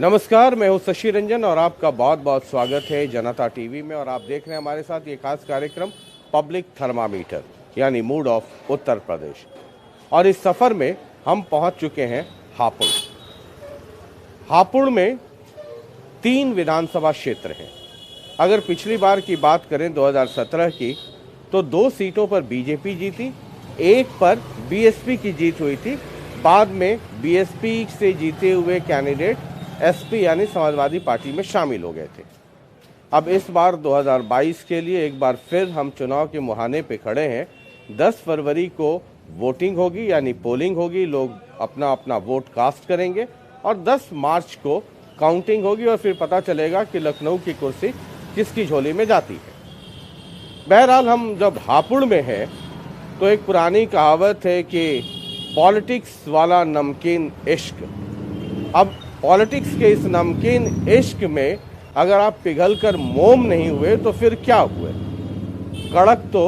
नमस्कार, मैं हूं शशि रंजन और आपका बहुत बहुत स्वागत है जनता टीवी में। और आप देख रहे हैं हमारे साथ ये खास कार्यक्रम पब्लिक थर्मामीटर यानी मूड ऑफ उत्तर प्रदेश। और इस सफ़र में हम पहुंच चुके हैं हापुड़। हापुड़ में 3 विधानसभा क्षेत्र हैं। अगर पिछली बार की बात करें 2017 की, तो 2 सीटों पर बीजेपी जीती, 1 पर बीएसपी की जीत हुई थी। बाद में बीएसपी से जीते हुए कैंडिडेट एसपी यानी समाजवादी पार्टी में शामिल हो गए थे। अब इस बार 2022 के लिए एक बार फिर हम चुनाव के मुहाने पे खड़े हैं। 10 फरवरी को वोटिंग होगी यानी पोलिंग होगी, लोग अपना अपना वोट कास्ट करेंगे और 10 मार्च को काउंटिंग होगी और फिर पता चलेगा कि लखनऊ की कुर्सी किसकी झोली में जाती है। बहरहाल हम जब हापुड़ में हैं तो एक पुरानी कहावत है कि पॉलिटिक्स वाला नमकीन इश्क। अब पॉलिटिक्स के इस नमकीन इश्क में अगर आप पिघलकर मोम नहीं हुए तो फिर क्या हुए। कड़क तो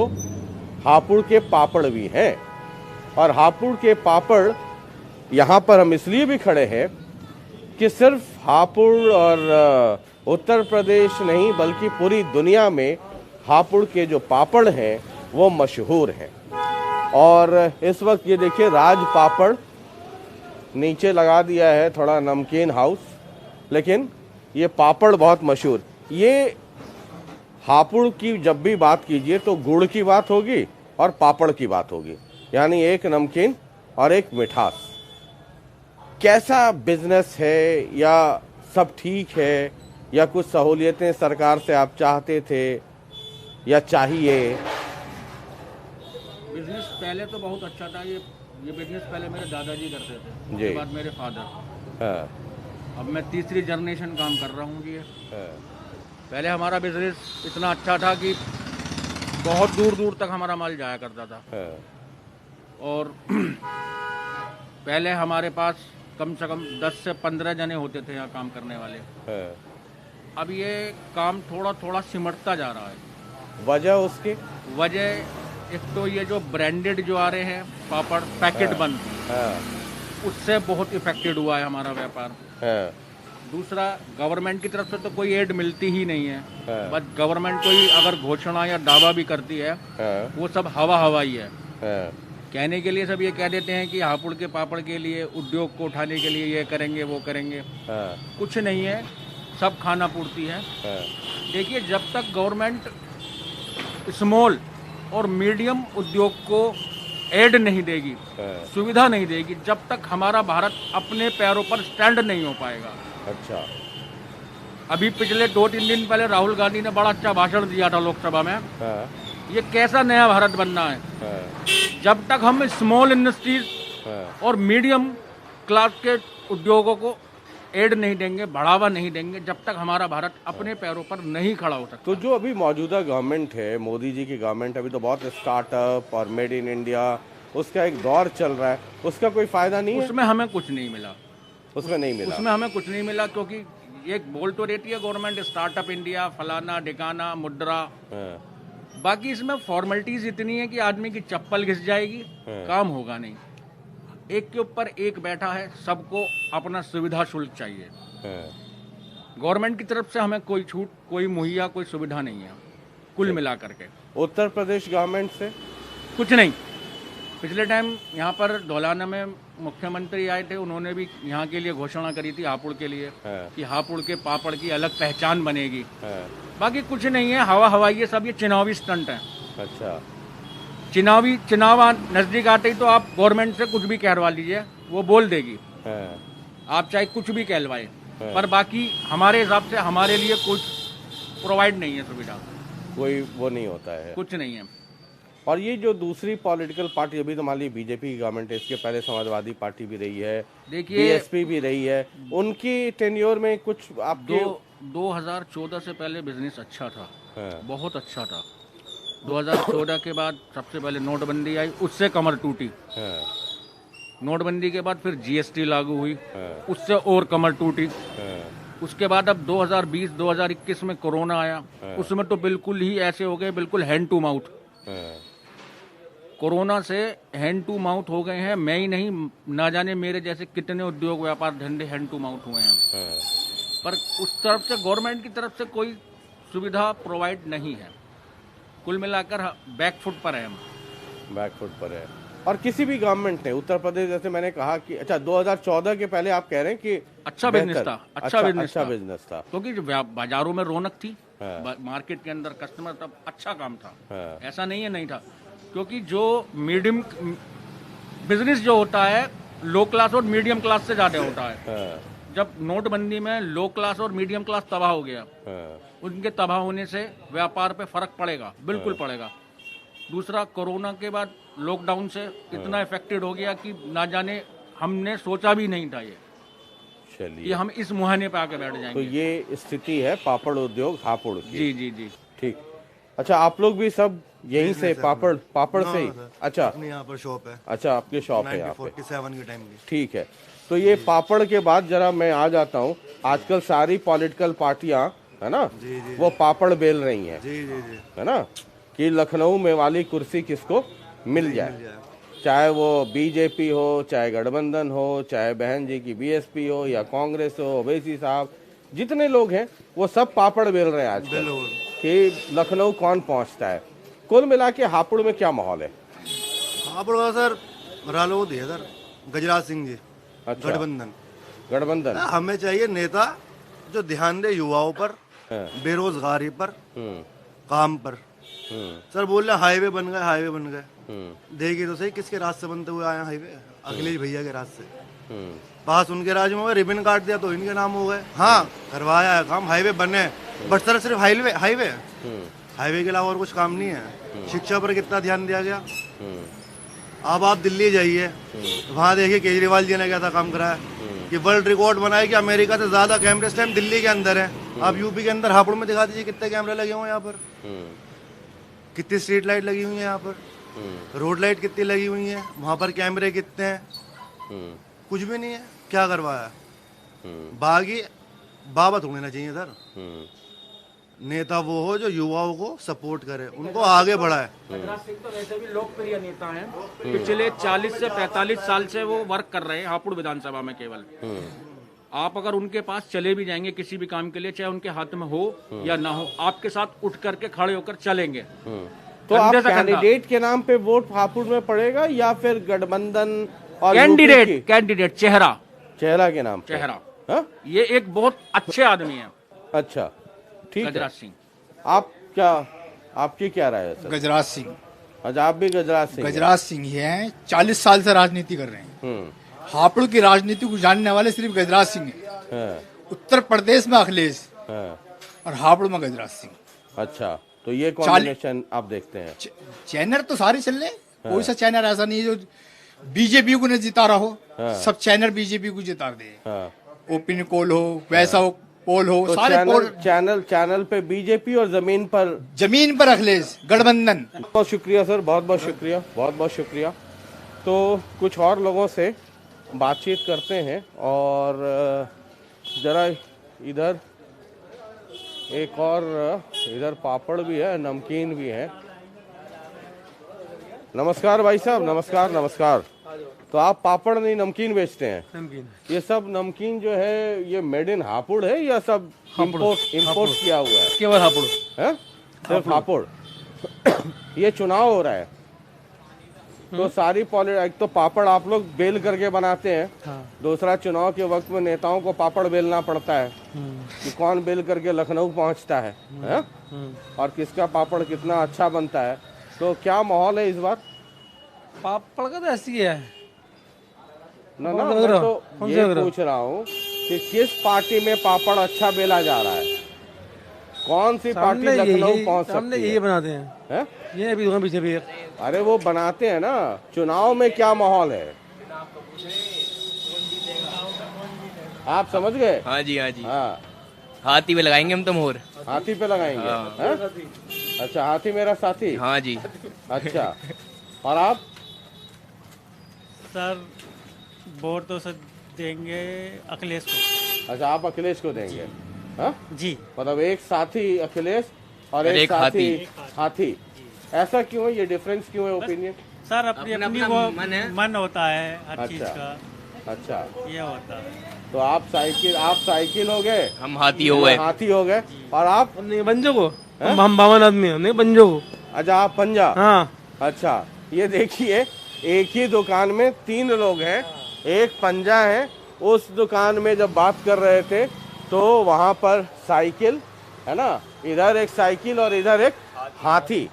हापुड़ के पापड़ भी हैं। और हापुड़ के पापड़ यहाँ पर हम इसलिए भी खड़े हैं कि सिर्फ हापुड़ और उत्तर प्रदेश नहीं बल्कि पूरी दुनिया में हापुड़ के जो पापड़ हैं वो मशहूर हैं। और इस वक्त ये देखिए राज पापड़ नीचे लगा दिया है, थोड़ा नमकीन हाउस, लेकिन ये पापड़ बहुत मशहूर। ये हापुड़ की जब भी बात कीजिए तो गुड़ की बात होगी और पापड़ की बात होगी, यानी एक नमकीन और एक मिठास। कैसा बिजनेस है, या सब ठीक है, या कुछ सहूलियतें सरकार से आप चाहते थे या चाहिए? बिजनेस पहले तो बहुत अच्छा था। ये बिजनेस पहले मेरे दादाजी करते थे, उसके बाद मेरे फादर। हाँ। अब मैं तीसरी जनरेशन काम कर रहा हूँ जी। हाँ। पहले हमारा बिजनेस इतना अच्छा था कि बहुत दूर दूर तक हमारा माल जाया करता था। हाँ। और पहले हमारे पास कम से कम 10 से 15 जने होते थे यहाँ काम करने वाले। हाँ। अब ये काम थोड़ा थोड़ा सिमटता जा रहा है। वजह उसकी? वजह एक तो ये जो ब्रांडेड जो आ रहे हैं पापड़ पैकेट बंद, उससे बहुत इफेक्टेड हुआ है हमारा व्यापार। दूसरा, गवर्नमेंट की तरफ से तो कोई एड मिलती ही नहीं है। बस गवर्नमेंट कोई अगर घोषणा या दावा भी करती है वो सब हवा हवाई है। कहने के लिए सब ये कह देते हैं कि हापुड़ के पापड़ के लिए उद्योग को उठाने के लिए ये करेंगे वो करेंगे। कुछ नहीं है, सब खाना पूर्ति है। देखिए, जब तक गवर्नमेंट स्मॉल और मीडियम उद्योग को एड नहीं देगी, सुविधा नहीं देगी, जब तक हमारा भारत अपने पैरों पर स्टैंड नहीं हो पाएगा। अच्छा। अभी पिछले 2-3 दिन पहले राहुल गांधी ने बड़ा अच्छा भाषण दिया था लोकसभा में। ये कैसा नया भारत बनना है? जब तक हम स्मॉल इंडस्ट्रीज और मीडियम क्लास के उद्योगों को एड नहीं देंगे, बढ़ावा नहीं देंगे, जब तक हमारा भारत अपने पैरों पर नहीं खड़ा हो सकता। तो जो अभी मौजूदा गवर्नमेंट है, मोदी जी की गवर्नमेंट, अभी तो बहुत स्टार्टअप और मेड इन इंडिया उसका एक दौर चल रहा है, उसका कोई फायदा नहीं है? उसमें हमें कुछ नहीं मिला। उसमें नहीं मिला? उसमें हमें कुछ नहीं मिला, क्योंकि एक बोल तो देती है गवर्नमेंट स्टार्टअप इंडिया, फलाना ढिकाना, मुद्रा। बाकी इसमें फॉर्मेलिटीज इतनी है कि आदमी की चप्पल घिस जाएगी, काम होगा नहीं। एक के ऊपर एक बैठा है, सबको अपना सुविधा शुल्क चाहिए। गवर्नमेंट की तरफ से हमें कोई छूट, कोई मुहैया, कोई सुविधा नहीं है कुल मिला करके। उत्तर प्रदेश गवर्नमेंट से कुछ नहीं। पिछले टाइम यहाँ पर धौलाना में मुख्यमंत्री आए थे, उन्होंने भी यहाँ के लिए घोषणा करी थी हापुड़ के लिए कि हापुड़ के पापड़ की अलग पहचान बनेगी। बाकी कुछ नहीं है, हवा हवाई है सब। ये चुनावी स्टंट है। अच्छा। चुनाव नजदीक आते ही तो आप गवर्नमेंट से कुछ भी कहलवा लीजिए, वो बोल देगी। आप चाहे कुछ भी कहलवाए, पर बाकी हमारे हिसाब से हमारे लिए कुछ प्रोवाइड नहीं है सुविधा। कोई वो नहीं होता है, कुछ नहीं है। और ये जो दूसरी पॉलिटिकल पार्टी, अभी तो मान ली बीजेपी की गवर्नमेंट है, इसके पहले समाजवादी पार्टी भी रही है, देखिए बीएसपी भी रही है, उनकी टेन्योर में कुछ आपके 2014 से पहले बिजनेस अच्छा था। बहुत अच्छा था। 2014 के बाद सबसे पहले नोटबंदी आई, उससे कमर टूटी। नोटबंदी के बाद फिर जीएसटी लागू हुई, उससे और कमर टूटी। उसके बाद अब 2020-2021 में कोरोना आया, उसमें तो बिल्कुल ही ऐसे हो गए, बिल्कुल हैंड टू माउथ। कोरोना से हैंड टू माउथ हो गए हैं। मैं ही नहीं, ना जाने मेरे जैसे कितने उद्योग व्यापार धंधे हैंड टू माउथ हुए हैं। पर उस तरफ से गवर्नमेंट की तरफ से कोई सुविधा प्रोवाइड नहीं है। कुल मिलाकर बैकफुट पर है हम। बैकफुट पर है। और किसी भी गवर्नमेंट ने उत्तर प्रदेश, जैसे मैंने कहा कि अच्छा 2014 के पहले आप कह रहे हैं कि अच्छा बिजनेस था, अच्छा बिजनेस था क्योंकि जो बाजारों में रौनक थी, मार्केट के अंदर कस्टमर तब अच्छा काम था। ऐसा नहीं था, क्योंकि जो मीडियम बिजनेस जो होता है लो क्लास और मीडियम क्लास से ज्यादा होता है। जब नोटबंदी में लो क्लास और मीडियम क्लास तबाह हो गया, उनके तबाह होने से व्यापार पे फर्क पड़ेगा, बिल्कुल पड़ेगा। दूसरा, कोरोना के बाद लॉकडाउन से इतना इफेक्टेड हो गया कि ना जाने हमने सोचा भी नहीं था ये चलिए कि हम इस मुहाने पे आके बैठ जाएंगे। तो ये स्थिति है पापड़ उद्योग हापुड़ की। जी ठीक। अच्छा, आप लोग भी सब यहीं से पापड़ से ही? अच्छा, अपने यहाँ पर शॉप है। अच्छा, आपके शॉप है यहाँ पे? 47 के टाइम की। ठीक है। तो ये पापड़ के बाद जरा मैं आ जाता हूँ, आजकल सारी पॉलिटिकल पार्टियां है ना, वो पापड़ बेल रही हैं, जी है ना, कि लखनऊ में वाली कुर्सी किसको मिल जाए, चाहे वो बीजेपी हो, चाहे गठबंधन हो, चाहे बहन जी की बीएसपी हो या कांग्रेस हो, ओवैसी साहब, जितने लोग हैं वो सब पापड़ बेल रहे हैं आजकल कि लखनऊ कौन पहुंचता है। कुल मिला के हापुड़ में क्या माहौल है? हापुड़ का सर रालोद है सर, गजराज सिंह जी। अच्छा, गठबंधन। हमें चाहिए नेता जो ध्यान दे युवाओं पर, बेरोजगारी पर, काम पर। सर बोल रहे हाईवे बन गए। देखिए तो सही किसके राज से बनते हुए आया हाईवे? अखिलेश भैया के राज से। पास उनके राज में रिबन काट दिया तो इनके नाम हो गए। हाँ, करवाया है काम, हाईवे बने, बट सर सिर्फ हाईवे के अलावा और कुछ काम नहीं है। शिक्षा पर कितना ध्यान दिया गया? अब आप दिल्ली जाइए, वहाँ देखिए केजरीवाल जी ने क्या था काम कराया कि वर्ल्ड रिकॉर्ड बनाया कि अमेरिका से ज्यादा कैमरे इस टाइम दिल्ली के अंदर है। आप यूपी के अंदर हापुड़ में दिखा दीजिए कितने कैमरे लगे हुए हैं यहाँ पर, कितनी स्ट्रीट लाइट लगी हुई है यहाँ पर, रोड लाइट कितनी लगी हुई है, वहाँ पर कैमरे कितने हैं? कुछ भी नहीं है। क्या करवाया? बागी बाबा थोड़ी ना चाहिए सर। नेता वो हो जो युवाओं को सपोर्ट करे, उनको आगे बढ़ाए। गजराज सिंह तो वैसे भी लोकप्रिय नेता हैं। पिछले 40 से 45 साल से वो वर्क कर रहे हैं हापुड़ विधानसभा में केवल। आप अगर उनके पास चले भी जाएंगे किसी भी काम के लिए, चाहे उनके हाथ में हो या ना हो, आपके साथ उठ करके खड़े होकर चलेंगे। तो आप कैंडिडेट के नाम पे वोट हापुड़ में पड़ेगा या फिर गठबंधन और कैंडिडेट चेहरा के नाम पे? चेहरा। हा? ये एक बहुत अच्छे आदमी है। अच्छा, ठीक। गजराज सिंह, आपकी क्या राय है सर? गजराज सिंह। अच्छा, आप भी गजराज सिंह ही हैं। 40 साल से राजनीति कर रहे हैं। हापुड़ की राजनीति को जानने वाले सिर्फ गजराज सिंह हैं। उत्तर प्रदेश में अखिलेश और हापुड़ में गजराज सिंह। अच्छा, तो ये कॉम्बिनेशन आप देखते हैं? चैनल तो सारे चल रहे, कोई सा चैनल ऐसा नहीं है जो बीजेपी को नहीं जिता रहा हो। सब चैनल बीजेपी को जिता दे। ओपिनियन पोल हो, वैसा हो पोल हो, तो सारे चैनल पे बीजेपी और जमीन पर अखिलेश गठबंधन। बहुत शुक्रिया सर, बहुत शुक्रिया। तो कुछ और लोगों से बातचीत करते हैं और जरा इधर एक और इधर पापड़ भी है, नमकीन भी है। नमस्कार भाई साहब, नमस्कार। तो आप पापड़ नहीं नमकीन बेचते हैं? नमकीन। ये सब नमकीन जो है ये मेड इन हापुड़ है या सब इम्पोर्ट किया हुआ है? केवल हापुड़ है, सिर्फ हापुड़। ये चुनाव हो रहा है तो सारी एक तो पापड़ आप लोग बेल करके बनाते हैं। हाँ। दूसरा, चुनाव के वक्त में नेताओं को पापड़ बेलना पड़ता है कि कौन बेल करके लखनऊ पहुंचता है, और किसका पापड़ कितना अच्छा बनता है। तो क्या माहौल है इस बार? पापड़ का तो ऐसी है ना, मैं तो ये पूछ रहा हूँ कि किस पार्टी में पापड़ अच्छा बेला जा रहा है, कौन सी पार्टी लखनऊ पहुंच सकती है? यही बनाते हैं, ये भी पीछे भी। अरे वो बनाते हैं ना, चुनाव में क्या माहौल है आप समझ गए? हाँ जी। हाँ, हाथी पे लगाएंगे हम तो मोहर। हाथी पे लगाएंगे? हाँ? अच्छा, हाथी मेरा साथी। हाँ जी। अच्छा, और आप? सर वोट तो सर देंगे अखिलेश को। अच्छा, आप अखिलेश को देंगे? हाँ जी, मतलब एक साथी अखिलेश और एक साथी हाथी। ऐसा क्यों है? ये डिफरेंस क्यों है ओपिनियन? सर अपनी वो मन होता है हर चीज का। अच्छा, ये होता है। तो आप साइकिल हो गए, हम हाथी हो गए। हाथी हो गए, और आप? नहीं बंजो को हम बावन आदमी है नहीं बंजो को। अच्छा, आप पंजा। हाँ अच्छा, ये देखिए, एक ही दुकान में 3 लोग हैं, एक पंजा है। उस दुकान में जब बात कर रहे थे तो वहाँ पर साइकिल है ना, इधर एक साइकिल और इधर एक हाथी।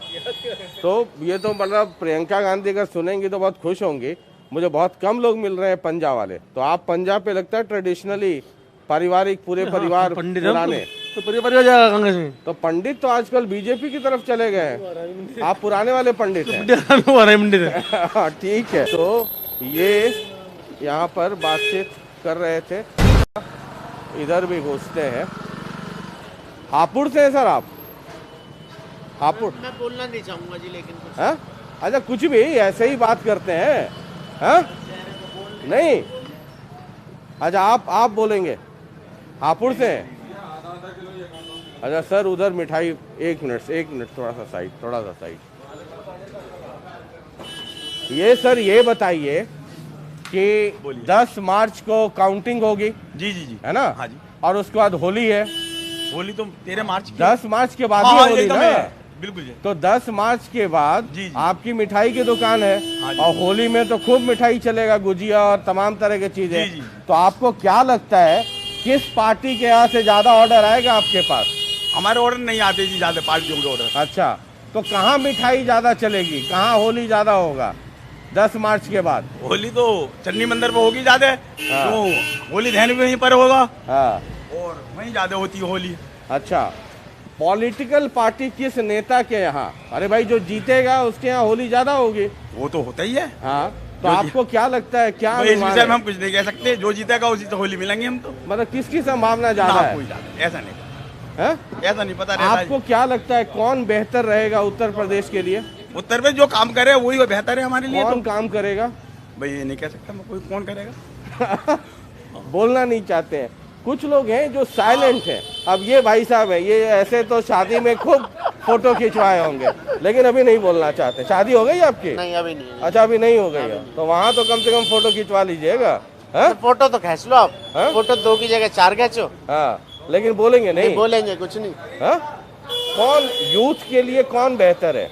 तो ये तो मतलब प्रियंका गांधी अगर सुनेंगी तो बहुत खुश होंगी। मुझे बहुत कम लोग मिल रहे हैं पंजा वाले। तो आप पंजा पे लगता है ट्रेडिशनली पारिवारिक, पूरे परिवार पंडित पुराने। तो परिवार जाएगा कांग्रेस में। तो पंडित तो आजकल बीजेपी की तरफ चले गए हैं, आप पुराने वाले पंडित हैं। हाँ, ठीक है। तो ये यहाँ पर बातचीत कर रहे थे, इधर भी घुसते हैं। हापुड़ से हैं सर आप? हापुड़? मैं बोलना नहीं चाहूंगा जी, लेकिन कुछ हाँ? अच्छा, कुछ भी ऐसे ही बात करते हैं। हाँ? नहीं, अच्छा आप बोलेंगे हापुड़ से हैं? अच्छा सर, उधर मिठाई, एक मिनट, थोड़ा सा साइड। ये सर, ये बताइए कि 10 मार्च को काउंटिंग होगी, जी है ना? हाँ जी। और उसके बाद होली है। होली तो 13 मार्च की। 10 मार्च के बाद हाँ, ही हाँ, होली एकदम ना? है, बिल्कुल जी। तो 10 मार्च के बाद जी। आपकी मिठाई की दुकान है, हाँ जी। और होली में तो खूब मिठाई चलेगा, गुजिया और तमाम तरह की चीजें। जी। तो आपको क्या लगता है किस पार्टी के यहाँ से ज्यादा ऑर्डर आएगा आपके पास? हमारे ऑर्डर नहीं आते जी, ज्यादा पार्टियों के ऑर्डर। अच्छा, तो कहाँ मिठाई ज्यादा चलेगी, कहाँ होली ज्यादा होगा 10 मार्च के बाद? होली तो चन्नी मंदिर पे होगी ज्यादा, हाँ। तो होली धैन भी वहीं पर होगा, हाँ, और वहीं ज्यादा होती है होली। अच्छा। पॉलिटिकल पार्टी किस नेता के यहाँ? अरे भाई, जो जीतेगा उसके यहाँ होली ज्यादा होगी। वो तो होता ही है। हाँ, तो जो आपको क्या लगता है, क्या तो इस अनुमान विषय है? में हम कुछ नहीं कह सकते, जो जीतेगा उसी से होली मिलेंगे हम तो। मतलब किसकी संभावना ज्यादा ना, है? कोई ज्यादा ऐसा नहीं, हैं? ऐसा नहीं पता रहता आपको क्या लगता है कौन बेहतर रहेगा उत्तर प्रदेश के लिए? उत्तर में जो काम करे वही बेहतर है हमारे लिए। कौन तो काम करेगा? भाई ये नहीं कह सकता मैं, कोई कौन करेगा। बोलना नहीं चाहते हैं। कुछ लोग हैं जो साइलेंट हैं। अब ये भाई साहब है, ये ऐसे तो शादी में खूब फोटो खिंचवाए होंगे, लेकिन अभी नहीं बोलना चाहते। शादी हो गई आपकी? नहीं, अभी नहीं। अच्छा, अभी नहीं हो गई है, तो वहाँ तो कम से कम फोटो खिंचवा लीजिएगा। हाँ? तो फोटो तो खींच लो आप। हाँ? फोटो 2 की जगह 4 खींचो। हाँ, लेकिन बोलेंगे नहीं। बोलेंगे कुछ नहीं। हाँ? कौन यूथ के लिए कौन बेहतर है?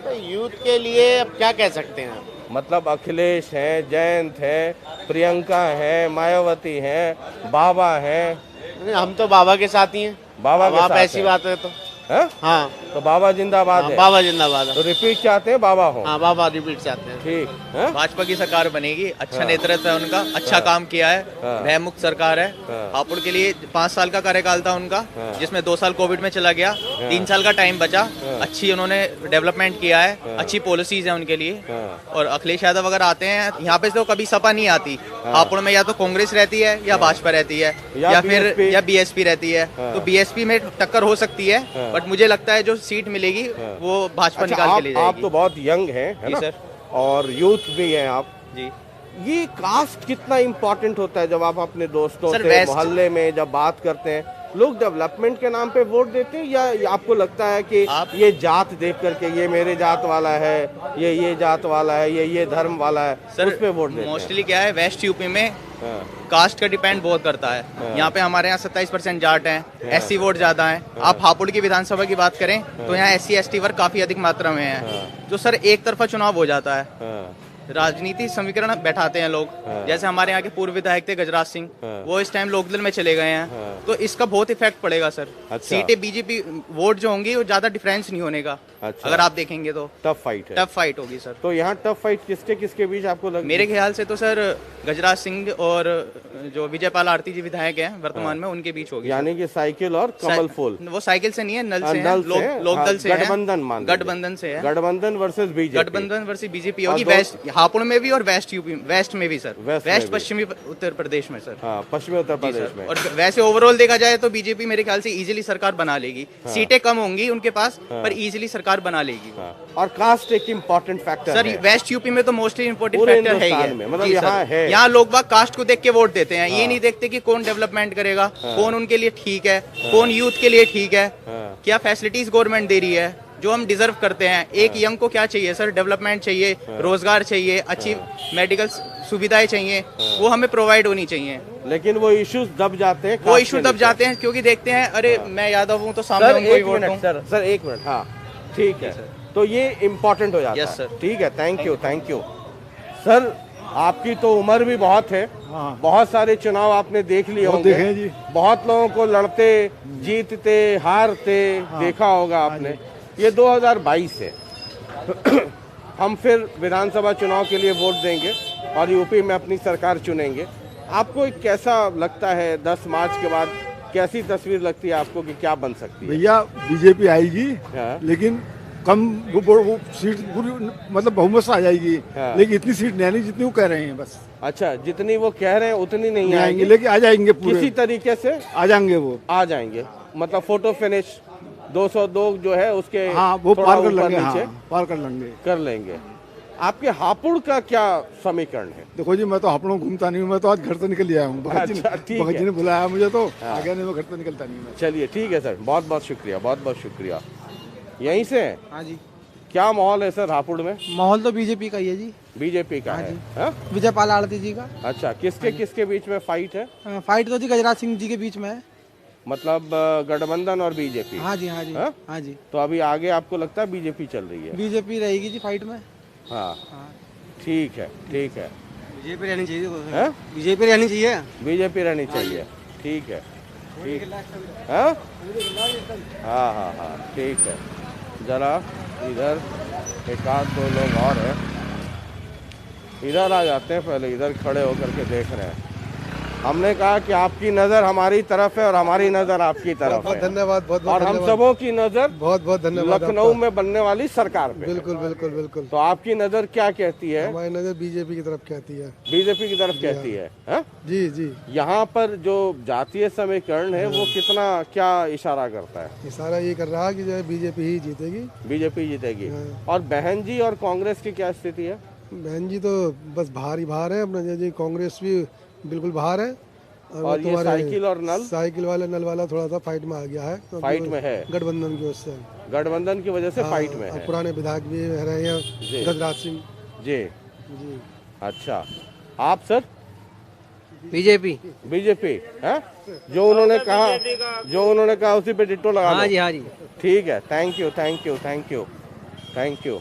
तो यूथ के लिए अब क्या कह सकते हैं? मतलब अखिलेश हैं, जयंत हैं, प्रियंका हैं, मायावती हैं, बाबा हैं। नहीं, हम तो बाबा के साथ ही हैं। बाबा के अब आप साथ ऐसी हैं। बात है तो हैं? हाँ, तो बाबा जिंदाबाद है। बाबा जिंदाबाद है। तो रिपीट चाहते हैं बाबा हो? हाँ, बाबा रिपीट चाहते हैं। ठीक है। भाजपा की सरकार बनेगी, अच्छा हाँ। नेतृत्व है उनका, अच्छा काम किया है, हाँ। भय मुक्त सरकार है। हाँ। हापुड़ के लिए 5 साल का कार्यकाल था उनका, हाँ। जिसमें 2 साल कोविड में चला गया, 3 साल का टाइम बचा। अच्छी उन्होंने डेवलपमेंट किया है, अच्छी पॉलिसीज है उनके लिए। हाँ। और अखिलेश यादव अगर आते हैं यहाँ पे तो कभी सपा नहीं आती। हापुड़ में या तो कांग्रेस रहती है या भाजपा रहती है, या या फिर BSP या बीएसपी रहती है। हाँ। तो बीएसपी में टक्कर हो सकती है, बट मुझे लगता है जो सीट मिलेगी वो भाजपा अच्छा, निकाल के ले आप जाएगी। तो बहुत यंग हैं, है जी ना? सर। और यूथ भी हैं आप। जी ये कास्ट कितना इम्पोर्टेंट होता है जब आप अपने दोस्तों सर, से वेस्ट- मोहल्ले में जब बात करते हैं? लोग डेवलपमेंट के नाम पे वोट देते हैं, या आपको लगता है कि ये जात देख करके ये मेरे जात वाला है, ये जात वाला है, ये धर्म वाला है, उस पे वोट देते हैं? मोस्टली क्या है, वेस्ट यूपी में हाँ। कास्ट का डिपेंड बहुत करता है। यहाँ पे हमारे यहाँ 27% जाट हैं, एससी वोट ज्यादा हैं। आप हापुड़ की विधानसभा की बात करें तो यहाँ SC ST वर्ग काफी अधिक मात्रा में है, जो सर एक तरफा चुनाव हो जाता है। हाँ। राजनीति समीकरण बैठाते हैं लोग, जैसे हमारे यहाँ के पूर्व विधायक थे गजराज सिंह, वो इस टाइम लोकदल में चले गए हैं। तो इसका बहुत इफेक्ट पड़ेगा सर। अच्छा। सीटें बीजेपी वोट जो होंगी वो ज्यादा डिफरेंस नहीं होने का। अच्छा। अगर आप देखेंगे तो टफ फाइट है। टफ फाइट होगी सर। तो यहाँ टफ फाइट किसके किसके बीच आपको लग? मेरे ख्याल से तो सर गजराज सिंह और जो विजयपाल आरती जी विधायक हैं वर्तमान में, उनके बीच होगी। यानी कि साइकिल और कमल फूल। वो साइकिल से नहीं है, नल से है, नल से, लोकदल से है। गठबंधन मान लीजिए। गठबंधन से है। गठबंधन वर्सेस बीजेपी। गठबंधन वर्सेस बीजेपी होगी, और दो- वेस्ट हापुड़ में भी और वेस्ट यूपी, वेस्ट में भी सर, वेस्ट में वेस्ट भी। पश्चिमी उत्तर प्रदेश में सर। हाँ, पश्चिमी उत्तर जी प्रदेश सर। में। और वैसे ओवरऑल देखा जाए तो बीजेपी मेरे ख्याल से इजीली सरकार बना लेगी। सीटें कम होंगी उनके पास, पर इजीली सरकार बना लेगी। हाँ। और कास्ट एक इम्पोर्टेंट फैक्टर सर है। वेस्ट यूपी में तो मोस्टली इम्पोर्टेंट पूरे फैक्टर है ही हिंदुस्तान है। में, मतलब जी यहाँ सर। है। यहाँ लोग बाग कास्ट को देख के वोट देते हैं, ये नहीं देखते कि कौन डेवलपमेंट करेगा, कौन उनके लिए ठीक है, कौन यूथ के लिए ठीक है, क्या फैसिलिटीज गवर्नमेंट दे रही है जो हम डिजर्व करते हैं। एक यंग को क्या चाहिए सर? डेवलपमेंट चाहिए, रोजगार चाहिए, अच्छी मेडिकल सुविधाएं चाहिए वो हमें प्रोवाइड होनी चाहिए। लेकिन वो इश्यूज दब जाते हैं, वो इशू दब जाते हैं क्योंकि देखते हैं अरे मैं यादव हूँ तो सामने सर उनको ही एक वोट मिनट दूं। सर एक मिनट, हाँ ठीक है, तो ये इम्पोर्टेंट हो जाता Yes, है। sir. ठीक है, थैंक यू सर। आपकी तो उम्र भी बहुत है, बहुत सारे चुनाव आपने देख लिए होंगे, देखे जी। बहुत लोगों को लड़ते जीतते हारते देखा होगा आपने। ये 2022 है हम फिर विधानसभा चुनाव के लिए वोट देंगे और यूपी में अपनी सरकार चुनेंगे। आपको एक कैसा लगता है 10 मार्च के बाद, कैसी तस्वीर लगती है आपको कि क्या बन सकती है? भैया बीजेपी आएगी, हाँ। लेकिन कम वो सीट पूरी मतलब बहुमत से आ जाएगी, हाँ। लेकिन इतनी सीट नहीं आनी जितनी वो कह रहे हैं बस। अच्छा, जितनी वो कह रहे हैं उतनी नहीं आएंगे, आएंगे, लेकिन आ जाएंगे पूरे, किसी तरीके से आ जाएंगे वो, आ जाएंगे। मतलब फोटो फिनिश 202 जो है उसके हाँ वो थोड़ा पार कर ऊपर लेंगे, नीचे हाँ, पार कर लेंगे। कर लेंगे। आपके हापुड़ का क्या समीकरण है? देखो जी, मैं तो हापुड़ों घूमता नहीं हूँ, मैं तो आज घर से निकल आया हूँ। अच्छा, ठीक भगत है। जी ने बुलाया मुझे तो आ गया, नहीं मैं घर से निकलता नहीं मैं। चलिए ठीक है सर, बहुत बहुत शुक्रिया, बहुत बहुत शुक्रिया। यहीं से हैं? हाँ जी, क्या माहौल है सर हापुड़ में? माहौल तो बीजेपी का ही है जी, बीजेपी का है, हाँ? विजय पाल आरती जी का। अच्छा, किसके किसके बीच में फाइट है? फाइट तो जी गजराज सिंह जी के बीच में है। मतलब गठबंधन और बीजेपी? हाँ जी, हाँ जी, हाँ? हाँ जी, तो अभी आगे आपको लगता है बीजेपी चल रही है? बीजेपी रहेगी जी फाइट में। हाँ ठीक है, ठीक है। बीजेपी रहनी चाहिए, हाँ? बीजेपी रहनी चाहिए। बीजेपी रहनी चाहिए, ठीक है, ठीक। हाँ हाँ हाँ हाँ ठीक है। जरा इधर एक आध दो लोग और हैं, इधर आ जाते हैं, पहले इधर खड़े होकर के देख रहे हैं। हमने कहा कि आपकी नजर हमारी तरफ है और हमारी नजर आपकी तरफ है। धन्यवाद, बहुत और हम सबों की नजर बहुत बहुत धन्यवाद। लखनऊ में बनने वाली सरकार पे है। बिल्कुल बिल्कुल बिल्कुल। तो आपकी नजर क्या कहती है? हमारी नजर बीजेपी की तरफ कहती है। बीजेपी की तरफ कहती है, हाँ? जी जी, यहाँ पर जो जातीय समीकरण है वो कितना क्या इशारा करता है? इशारा ये कर रहा है कि जो है बीजेपी ही जीतेगी। बीजेपी जीतेगी। हाँ। और बहन जी और कांग्रेस की क्या स्थिति है? बहन जी तो बस बाहर ही बाहर है, अपना जी कांग्रेस भी बिल्कुल बाहर है। और ये साइकिल और नल? साइकिल वाला नल वाला थोड़ा सा फाइट में आ गया है, फाइट में है, गठबंधन की वजह से। गठबंधन की वजह से फाइट में और है। पुराने विधायक भी रहे जी। हैं गजराज सिंह जी जी। अच्छा, आप सर? बीजेपी। बीजेपी है, जो उन्होंने कहा उसी पे डिट्टो लगा हाँ दो। जी, हाँ जी। ठीक है, thank you thank you thank you thank you.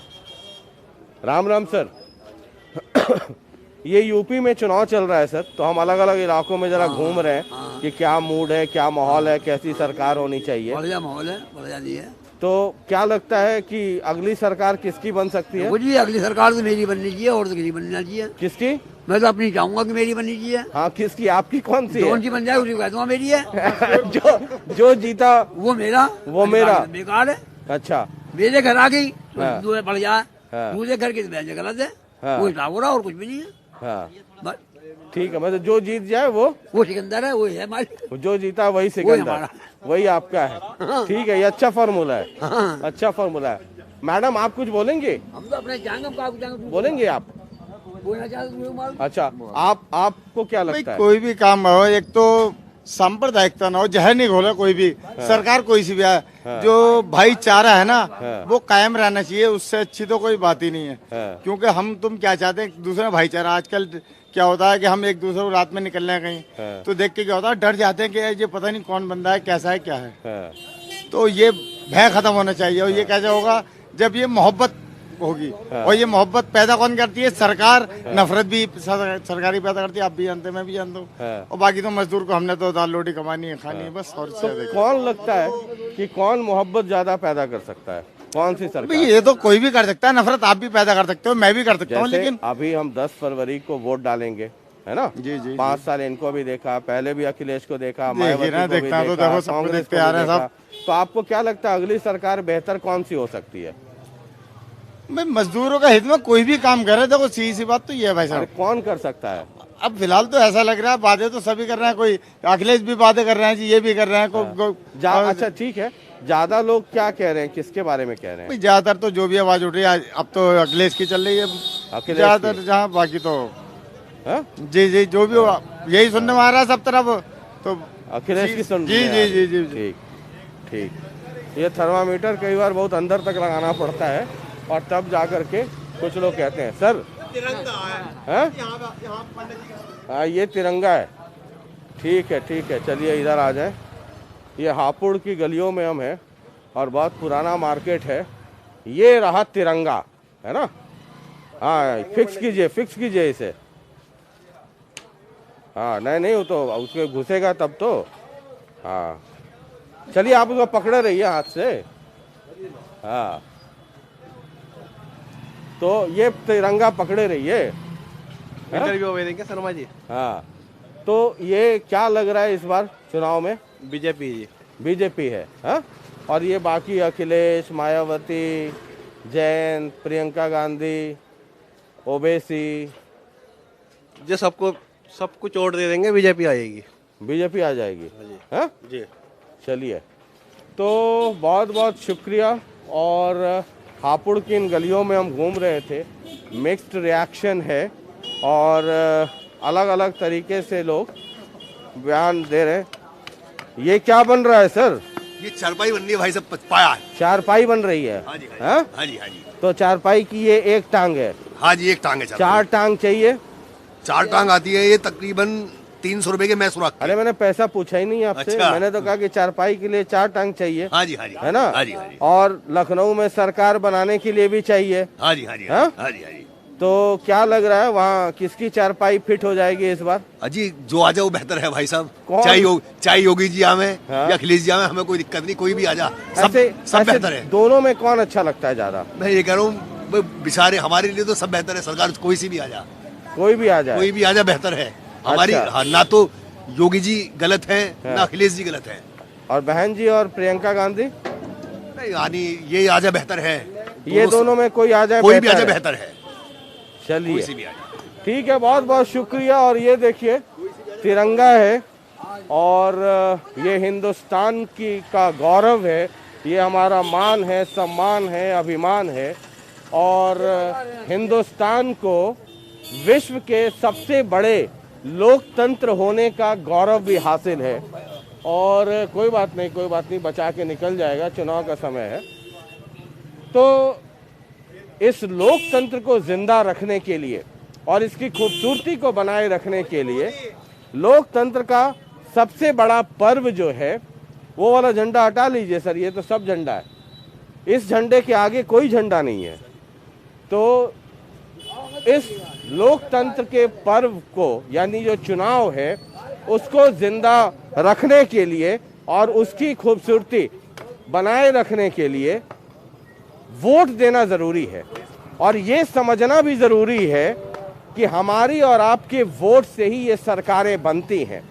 Ram Ram sir. ये यूपी में चुनाव चल रहा है सर, तो हम अलग अलग इलाकों में जरा घूम रहे हैं कि क्या मूड है, क्या माहौल है, कैसी सरकार होनी चाहिए। बढ़िया माहौल है, बढ़िया जी है। तो क्या लगता है कि अगली सरकार किसकी बन सकती है? जी अगली सरकार तो मेरी बननी चाहिए और तो किसी बनना चाहिए। किसकी? मैं तो अपनी चाहूंगा कि मेरी बननी चाहिए। हाँ, किसकी? आपकी कौन सी है? कौन सी बन जाए उसी को कहता हूँ मेरी है। जो जीता वो मेरा, बेकार है। अच्छा, मेरे घर आ गई हाँ। दूसरे पड़ जाए, हाँ। दूसरे घर के तो गलत है, हाँ। वो हिसाब हो रहा और कुछ भी नहीं है। हाँ बस ठीक है, मतलब जो जीत जाए वो सिकंदर है, वो है हमारी। जो जीता वही सिकंदर, वही आपका है। ठीक है, ये अच्छा फॉर्मूला है, अच्छा फॉर्मूला है। मैडम आप कुछ बोलेंगे? हम तो अपने जाएंगे, बोलेंगे आप? बोलना चाहते। अच्छा, आपको क्या लगता है? कोई भी काम हो, एक तो सांप्रदायिकता ना हो, जहर नहीं घोला कोई भी सरकार कोई सी भी आए, जो भाईचारा है ना वो कायम रहना चाहिए, उससे अच्छी तो कोई बात ही नहीं है। क्योंकि हम तुम क्या चाहते हैं, एक दूसरे में भाईचारा। आजकल क्या होता है कि हम एक दूसरे को रात में निकलने हैं कहीं तो देख के क्या होता है, डर जाते हैं कि ये पता नहीं कौन बंदा है, कैसा है, क्या है। तो ये भय खत्म होना चाहिए। और ये कैसे होगा? जब ये मोहब्बत होगी। और ये मोहब्बत पैदा कौन करती है? सरकार। नफरत भी सरकारी पैदा करती है, आप भी जानते हैं, मैं भी जानता हूँ। और बाकी तो मजदूर को हमने तो दाल रोटी कमानी है, खानी है, बस। और कौन लगता है कि कौन मोहब्बत ज्यादा पैदा कर सकता है? कौन सी सरकार? ये तो कोई भी कर सकता है, नफरत आप भी पैदा कर सकते हो, मैं भी कर सकता हूँ। लेकिन अभी हम 10 फरवरी को वोट डालेंगे, है ना? जी जी। 5 साल इनको भी देखा, पहले भी अखिलेश को देखा, देखता तो कांग्रेस को भी देखा। तो आपको क्या लगता है अगली सरकार बेहतर कौन सी हो सकती है? मैं मजदूरों का हित में कोई भी काम करे, देखो सीधी सी बात तो ये है भाई साहब। कौन कर सकता है? अब फिलहाल तो ऐसा लग रहा है, बातें तो सभी कर रहे हैं, कोई अखिलेश भी बातें कर रहे हैं जी, ये भी कर रहे हैं। अच्छा ठीक है, ज्यादा लोग क्या कह रहे हैं, किसके बारे में कह रहे हैं? ज्यादातर तो जो भी आवाज उठ रही है अब तो अखिलेश की चल रही है ज्यादातर, जहाँ बाकी तो जी जी जो भी यही सुनने में आ रहा है सब तरफ, तो अखिलेश की सुन। जी जी जी जी ठीक ठीक। ये थर्मामीटर कई बार बहुत अंदर तक लगाना पड़ता है और तब जा करके कुछ लोग कहते हैं। सर हैं? हाँ ये तिरंगा है। ठीक है ठीक है, चलिए इधर आ जाए। ये हापुड़ की गलियों में हम हैं और बहुत पुराना मार्केट है। ये रहा तिरंगा, है ना? हाँ फिक्स कीजिए इसे। हाँ नहीं वो तो उसके घुसेगा तब तो। हाँ चलिए आप उसको पकड़े रहिए हाथ से। हाँ तो ये तिरंगा पकड़े रहिए। इंटरव्यू हुए देंगे शर्मा जी। हाँ तो ये क्या लग रहा है इस बार चुनाव में? बीजेपी जी। बीजेपी है। हाँ और ये बाकी अखिलेश, मायावती, जैन, प्रियंका गांधी, ओवैसी, जो सबको सब कुछ वोट दे देंगे, बीजेपी आएगी। बीजेपी आ जाएगी। हाँ जी चलिए तो बहुत बहुत शुक्रिया। और हापुड़ की इन गलियों में हम घूम रहे थे। मिक्स्ड रिएक्शन है और अलग अलग तरीके से लोग बयान दे रहे हैं। ये क्या बन रहा है सर? ये चारपाई बन रही है भाई साहब, पाया है। चारपाई बन रही है। हाँ जी हाँ? हाँ जी हाँ जी। तो चारपाई की ये एक टांग है? हाँ जी एक टांग है। 4 टांग चाहिए? 4 टांग आती है। ये तकरीबन 300 रुपए के मैं सुराख। अरे मैंने पैसा पूछा ही नहीं आपसे। अच्छा। मैंने तो कहा कि चारपाई के लिए 4 टांग चाहिए। हाँ जी हाँ जी, है ना? हाँ जी हाँ जी। और लखनऊ में सरकार बनाने के लिए भी चाहिए। हाँ जी हाँ जी हाँ? हाँ जी हाँ जी। तो क्या लग रहा है वहाँ किसकी चारपाई फिट हो जाएगी इस बार? अजी जो आ जाए वो बेहतर है भाई साहब। कौन? चाहे योगी जी आवे हाँ? या अखिलेश जी आवे, हमें कोई दिक्कत नहीं, कोई भी आ जा। सब बेहतर है। दोनों में कौन अच्छा लगता है ज्यादा? मैं ये कह रहा हूँ बेचारे हमारे लिए तो सब बेहतर है। सरकार कोई सी भी आ जा, कोई भी आ जाए, कोई भी आ जा बेहतर है हमारी। अच्छा। हाँ, ना तो योगी जी गलत है हाँ। ना अखिलेश जी गलत है। और बहन जी और प्रियंका गांधी? नहीं यानी ये आ जा बेहतर है। ये दोनों में कोई आ जाए, कोई भी आ जाए बेहतर है। चलिए कोई सी भी आ जाए। ठीक है, बहुत बहुत शुक्रिया। और ये देखिए तिरंगा है और ये हिंदुस्तान की का गौरव है, ये हमारा मान है, सम्मान है, अभिमान है। और हिंदुस्तान को विश्व के सबसे बड़े लोकतंत्र होने का गौरव भी हासिल है। और कोई बात नहीं, बचा के निकल जाएगा, चुनाव का समय है। तो इस लोकतंत्र को जिंदा रखने के लिए और इसकी खूबसूरती को बनाए रखने के लिए लोकतंत्र का सबसे बड़ा पर्व जो है, वो वाला झंडा हटा लीजिए सर, ये तो सब झंडा है। इस झंडे के आगे कोई झंडा नहीं है। तो इस लोकतंत्र के पर्व को, यानी जो चुनाव है, उसको जिंदा रखने के लिए और उसकी खूबसूरती बनाए रखने के लिए वोट देना जरूरी है। और ये समझना भी जरूरी है कि हमारी और आपके वोट से ही ये सरकारें बनती हैं।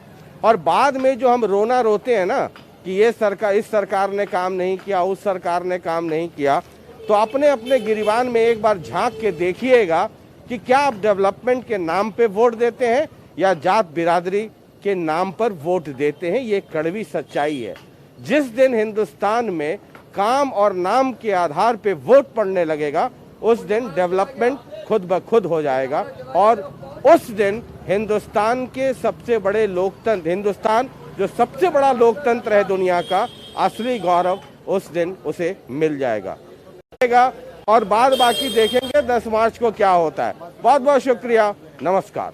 और बाद में जो हम रोना रोते हैं ना कि ये सरकार, इस सरकार ने काम नहीं किया, उस सरकार ने काम नहीं किया, तो अपने अपने गिरिबान में एक बार झांक के देखिएगा कि क्या आप डेवलपमेंट के नाम पे वोट देते हैं या जात बिरादरी के नाम पर वोट देते हैं। ये कड़वी सच्चाई है। जिस दिन हिंदुस्तान में काम और नाम के आधार पे वोट पड़ने लगेगा, उस दिन डेवलपमेंट खुद ब खुद हो जाएगा। और उस दिन हिंदुस्तान के सबसे बड़े लोकतंत्र, हिंदुस्तान जो सबसे बड़ा लोकतंत्र है दुनिया का, असली गौरव उस दिन उसे मिल जाएगा। और बाद बाकी देखेंगे 10 मार्च को क्या होता है। बहुत बहुत शुक्रिया, नमस्कार।